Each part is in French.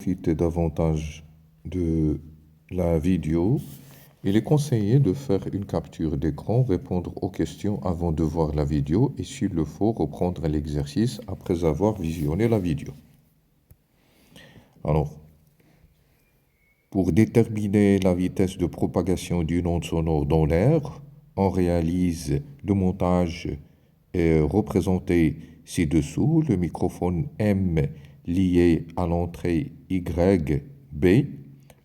profiter davantage de la vidéo, il est conseillé de faire une capture d'écran, répondre aux questions avant de voir la vidéo et s'il le faut, reprendre l'exercice après avoir visionné la vidéo. Alors, pour déterminer la vitesse de propagation d'une onde sonore dans l'air, on réalise le montage représenté ci-dessous, le microphone M lié à l'entrée YB.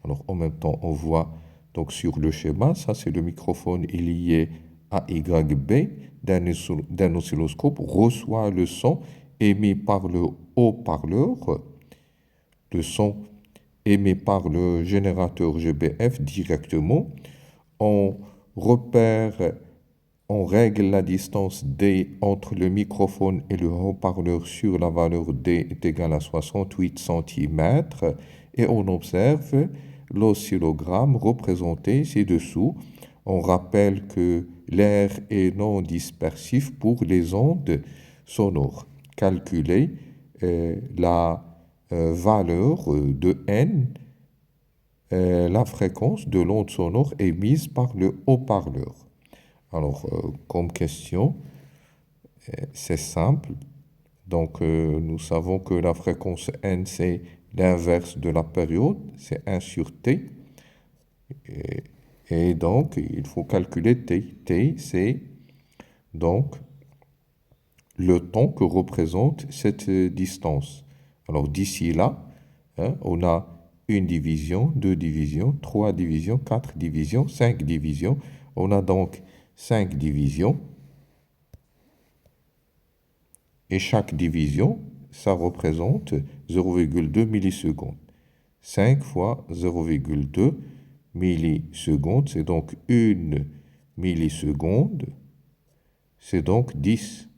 Alors en même temps, on voit donc sur le schéma, ça c'est le microphone lié à YB d'un oscilloscope, reçoit le son émis par le haut-parleur, le son émis par le générateur GBF directement. On repère, on règle la distance D entre le microphone et le haut-parleur sur la valeur D est égale à 68 cm et on observe l'oscillogramme représenté ci-dessous. On rappelle que l'air est non dispersif pour les ondes sonores. Calculer la valeur de N, la fréquence de l'onde sonore émise par le haut-parleur. Alors, comme question, c'est simple. Donc, nous savons que la fréquence N, c'est l'inverse de la période, c'est 1 sur T. Et donc, il faut calculer T. T, c'est donc le temps que représente cette distance. Alors, d'ici là, on a une division, 2 divisions, 3 divisions, 4 divisions, 5 divisions. On a donc 5 divisions. Et chaque division, ça représente 0,2 millisecondes. 5 fois 0,2 millisecondes, c'est donc 1 milliseconde. C'est donc 10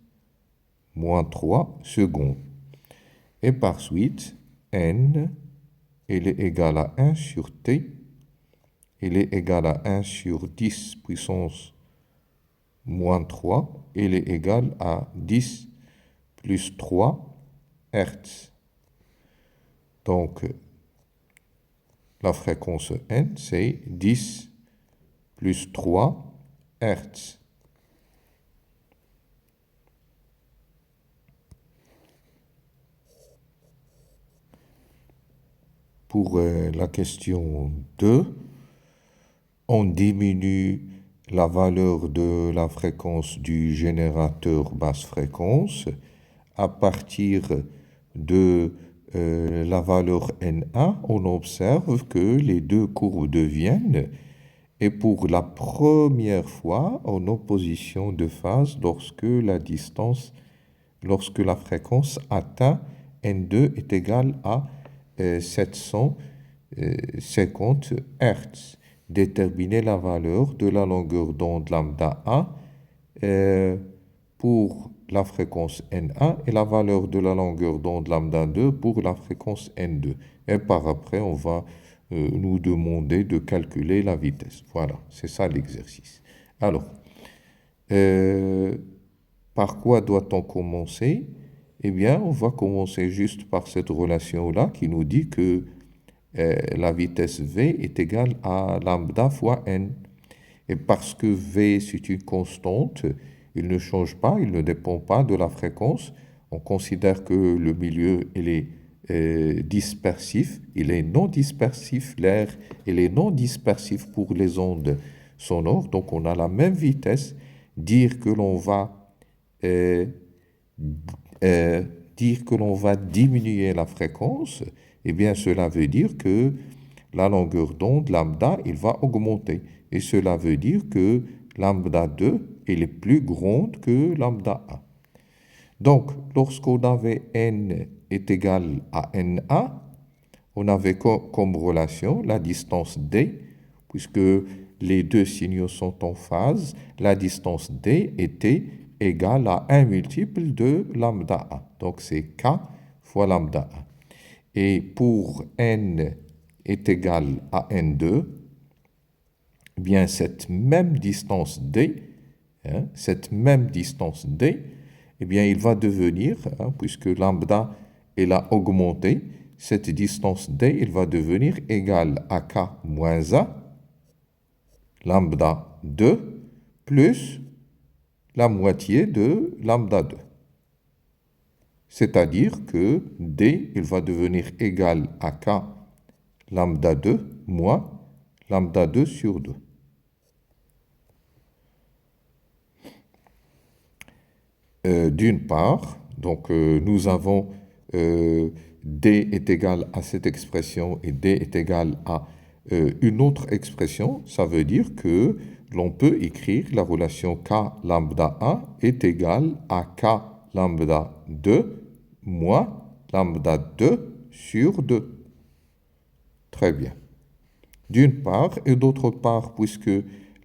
moins 3 secondes. Et par suite, N, il est égal à 1 sur T. Il est égal à 1 sur 10 puissance moins 3. Il est égal à 10 plus 3 Hertz. Donc, la fréquence N, c'est 10 plus 3 Hertz. Pour la question 2, on diminue la valeur de la fréquence du générateur basse fréquence à partir de la valeur NA, on observe que les deux courbes deviennent, et pour la première fois, en opposition de phase lorsque la fréquence atteint N2 est égale à 750 Hz. Déterminer la valeur de la longueur d'onde lambda A pour la fréquence N1 et la valeur de la longueur d'onde lambda 2 pour la fréquence N2. Et par après, on va nous demander de calculer la vitesse. Voilà, c'est ça l'exercice. Alors, par quoi doit-on commencer? Eh bien, on va commencer juste par cette relation-là qui nous dit que la vitesse V est égale à lambda fois N. Et parce que V, c'est une constante, il ne change pas, il ne dépend pas de la fréquence. On considère que le milieu, il est dispersif, il est non dispersif, l'air, il est non dispersif pour les ondes sonores. Donc, on a la même vitesse. Dire que l'on va diminuer la fréquence, eh bien, cela veut dire que la longueur d'onde, lambda, il va augmenter. Et cela veut dire que lambda 2, elle est plus grande que lambda 1. Donc, lorsqu'on avait n est égal à na, on avait comme relation la distance d, puisque les deux signaux sont en phase, la distance d était égale à 1 multiple de lambda 1. Donc, c'est k fois lambda 1. Et pour n est égal à n2, eh bien cette même distance d, eh bien il va devenir, puisque lambda elle a augmenté, cette distance d, il va devenir égale à k moins a, lambda 2, plus la moitié de lambda 2. C'est-à-dire que d, il va devenir égal à k lambda 2 moins lambda 2 sur 2. D'une part, donc nous avons d est égal à cette expression et d est égal à une autre expression. Ça veut dire que l'on peut écrire la relation k lambda 1 est égale à k lambda 2 moins lambda 2 sur 2. Très bien. D'une part, et d'autre part, puisque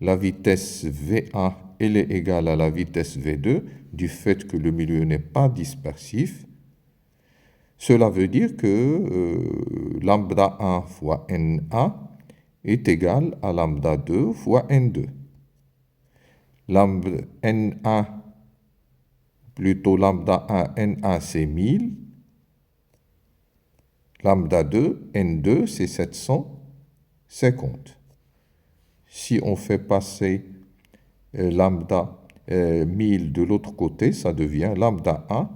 la vitesse V1 elle est égale à la vitesse V2, du fait que le milieu n'est pas dispersif, cela veut dire que lambda 1 fois N1 est égal à lambda 2 fois N2. Lambda N1, plutôt lambda 1, N1 c'est 1000. Lambda 2, N2 c'est 750. Si on fait passer lambda 1000 de l'autre côté, ça devient lambda 1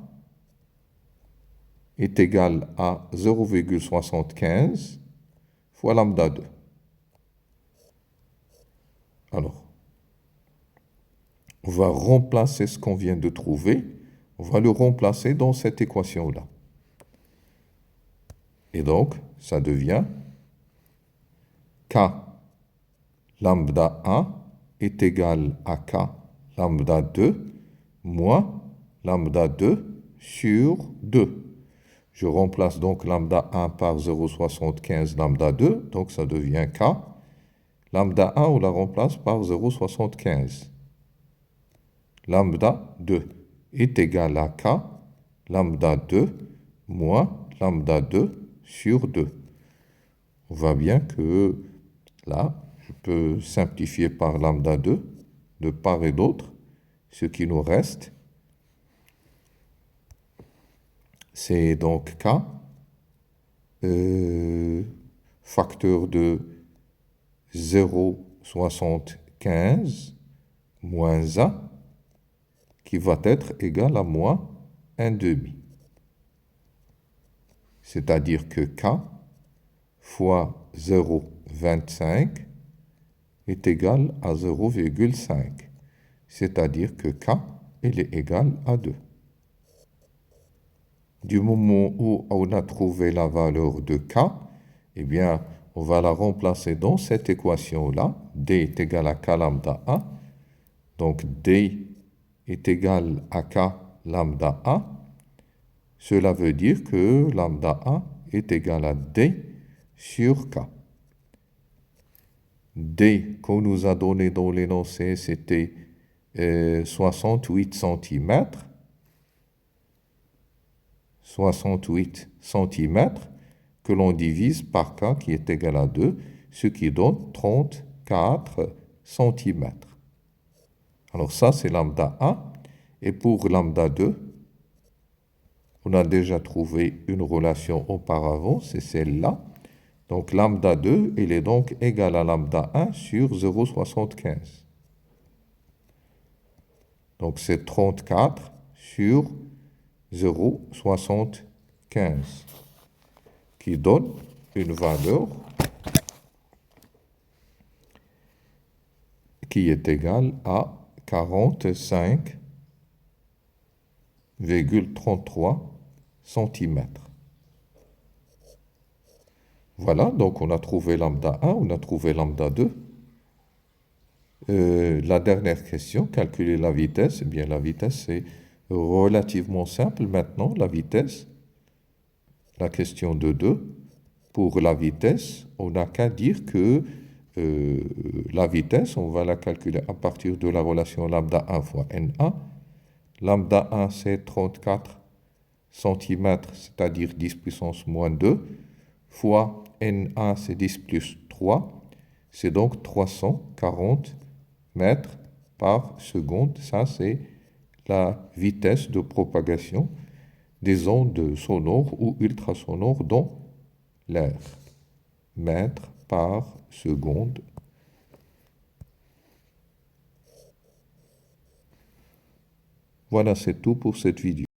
est égal à 0,75 fois lambda 2. Alors, on va remplacer ce qu'on vient de trouver, on va le remplacer dans cette équation-là. Et donc, ça devient k lambda 1 est égal à k lambda 2 moins lambda 2 sur 2. Je remplace donc lambda 1 par 0,75 lambda 2, donc ça devient k. Lambda 1, on la remplace par 0,75. Lambda 2 est égal à k lambda 2 moins lambda 2 sur 2. On voit bien que là, je peux simplifier par lambda 2 de part et d'autre. Ce qui nous reste, c'est donc k, facteur de 0,75 moins 1, qui va être égal à moins 1,5. C'est-à-dire que k fois 0,25 est égal à 0,5. C'est-à-dire que k, il est égal à 2. Du moment où on a trouvé la valeur de k, eh bien, on va la remplacer dans cette équation-là. D est égal à k lambda 1. Donc, D est égal à k lambda 1. Cela veut dire que lambda 1 est égal à D sur k. D qu'on nous a donné dans l'énoncé, c'était 68 cm. 68 cm que l'on divise par k qui est égal à 2, ce qui donne 34 cm. Alors ça, c'est lambda 1. Et pour lambda 2, on a déjà trouvé une relation auparavant, c'est celle-là. Donc lambda 2, il est donc égal à lambda 1 sur 0,75. Donc c'est 34 sur 0,75 qui donne une valeur qui est égale à 45,33 cm. Voilà, donc on a trouvé lambda 1, on a trouvé lambda 2. La dernière question, calculer la vitesse. Eh bien, la vitesse, c'est relativement simple maintenant. La vitesse, la question de 2. Pour la vitesse, on n'a qu'à dire que la vitesse, on va la calculer à partir de la relation lambda 1 fois N1. Lambda 1, c'est 34 cm, c'est-à-dire 10 puissance moins 2, fois N1, c'est 10 plus 3. C'est donc 340 mètres par seconde. Ça, c'est la vitesse de propagation des ondes sonores ou ultrasonores dans l'air. Mètre par seconde. Voilà, c'est tout pour cette vidéo.